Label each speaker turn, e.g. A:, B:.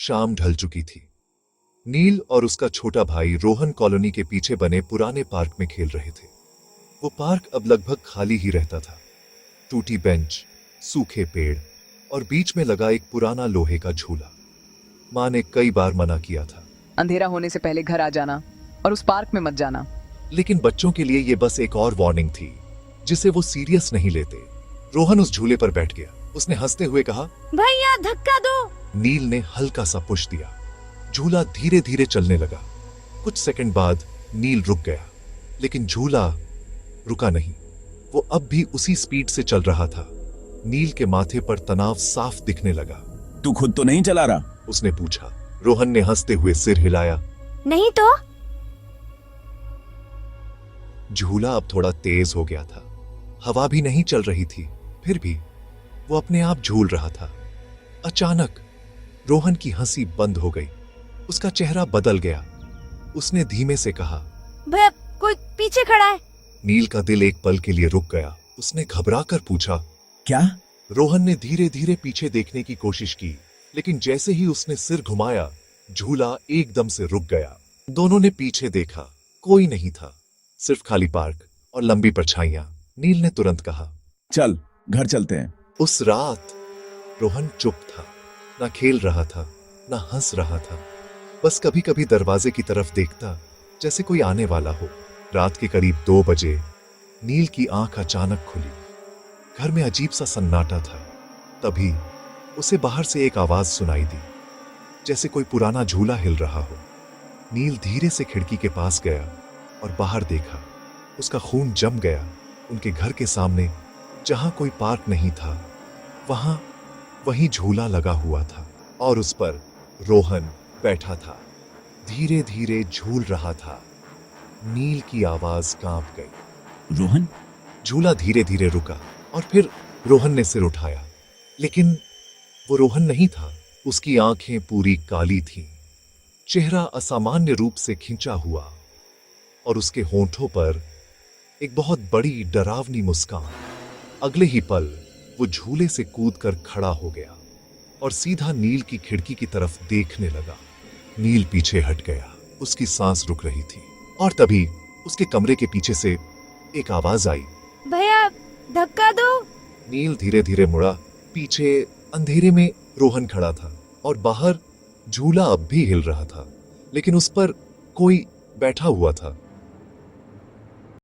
A: शाम ढल चुकी थी। नील और उसका छोटा भाई रोहन कॉलोनी के पीछे बने पुराने पार्क में खेल रहे थे। वो पार्क अब लगभग खाली ही रहता था। टूटी बेंच, सूखे पेड़ और बीच में लगा एक पुराना लोहे का झूला। माँ ने कई बार मना किया था,
B: अंधेरा होने से पहले घर आ जाना और उस पार्क में मत जाना।
A: लेकिन बच्चों के लिए ये बस एक और वार्निंग थी जिसे वो सीरियस नहीं लेते। रोहन उस झूले पर बैठ गया। उसने हंसते हुए कहा,
C: भैया धक्का दो।
A: नील ने हल्का सा पुश दिया। झूला धीरे धीरे चलने लगा। कुछ सेकंड बाद नील रुक गया, लेकिन झूला रुका नहीं। वो अब भी उसी स्पीड से चल रहा था। नील के माथे पर तनाव साफ दिखने लगा।
D: तू खुद तो नहीं चला रहा?
A: उसने पूछा। रोहन ने हंसते हुए सिर हिलाया।
C: नहीं तो।
A: झूला अब थोड़ा तेज हो गया था। हवा भी नहीं चल रही थी, फिर भी वो अपने आप झूल रहा था। अचानक रोहन की हंसी बंद हो गई। उसका चेहरा बदल गया। उसने धीमे से कहा,
C: भैया कोई पीछे खड़ा है।
A: नील का दिल एक पल के लिए रुक गया। उसने घबरा कर पूछा,
D: क्या?
A: रोहन ने धीरे धीरे पीछे देखने की कोशिश की, लेकिन जैसे ही उसने सिर घुमाया, झूला एकदम से रुक गया। दोनों ने पीछे देखा। कोई नहीं था, सिर्फ खाली पार्क और लंबी परछाइयां। नील ने तुरंत कहा,
D: चल घर चलते हैं।
A: उस रात रोहन चुप था। ना खेल रहा था, ना हंस रहा था। बस कभी कभी दरवाजे की तरफ देखता, जैसे कोई आने वाला हो। रात के करीब 2 बजे नील की आंख अचानक खुली। घर में अजीब सा सन्नाटा था। तभी उसे बाहर से एक आवाज सुनाई दी, जैसे कोई पुराना झूला हिल रहा हो। नील धीरे से खिड़की के पास गया और बाहर देखा। उसका खून जम गया। उनके घर के सामने, जहां कोई पार्क नहीं था, वहीं झूला लगा हुआ था और उस पर रोहन बैठा था। धीरे धीरे झूल रहा था। नील की आवाज कांप गई।
D: रोहन?
A: झूला धीरे धीरे रुका और फिर रोहन ने सिर उठाया, लेकिन वो रोहन नहीं था। उसकी आंखें पूरी काली थीं, चेहरा असामान्य रूप से खिंचा हुआ और उसके होंठों पर एक बहुत बड़ी डरावनी मुस्कान। अगले ही पल वो झूले से कूदकर खड़ा हो गया और सीधा नील की खिड़की की तरफ देखने लगा। नील पीछे हट गया। उसकी सांस रुक रही थी और तभी उसके कमरे के पीछे से एक आवाज आई,
C: भैया धक्का दो।
A: नील धीरे धीरे मुड़ा। पीछे अंधेरे में रोहन खड़ा था और बाहर झूला अब भी हिल रहा था, लेकिन उस पर कोई बैठा हुआ था।